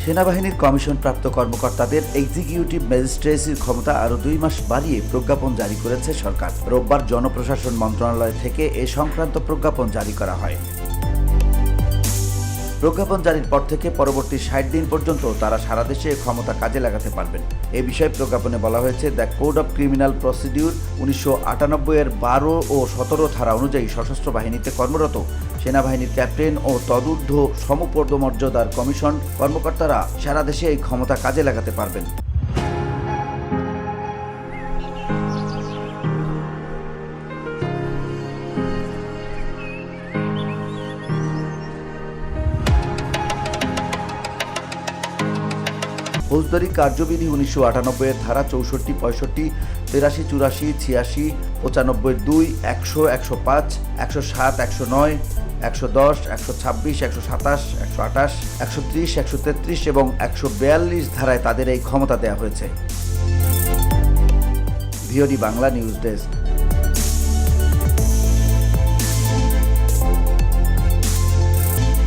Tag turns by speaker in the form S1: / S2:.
S1: সেনাবাহিনীর কমিশনপ্রাপ্ত কর্মকর্তাদের এক্সিকিউটিভ ম্যাজিস্ট্রেসির ক্ষমতা আরও 2 মাস বাড়িয়ে প্রজ্ঞাপন জারি করেছে সরকার। রোববার জনপ্রশাসন মন্ত্রণালয় থেকে এ সংক্রান্ত প্রজ্ঞাপন জারি করা হয়। প্রজ্ঞাপন জারির পর থেকে পরবর্তী 60 দিন পর্যন্ত তারা সারা দেশে ক্ষমতা কাজে লাগাতে পারবেন। এ বিষয়ে প্রজ্ঞাপনে বলা হয়েছে, the code of criminal procedure 1998-এর 12 ও 17 ধারা অনুযায়ী সশস্ত্র বাহিনীতে কর্মরত সেনাবাহিনীর ক্যাপ্টেন ও তদূর্ধ্ব সমপদমর্যাদার কমিশন কর্মকর্তারা সারা দেশে এই ক্ষমতা কাজে লাগাতে পারবেন। ফৌজদারি কার্যবিধি 1998-এর ধারা 64, 65, 83, 84, 86, 95(2), 100, 105, 107, 109, 110, 126, 127, 128, 130, 133 এবং 142 ধারায় তাদের এই ক্ষমতা দেওয়া হয়েছে। VOD Bangla news desk.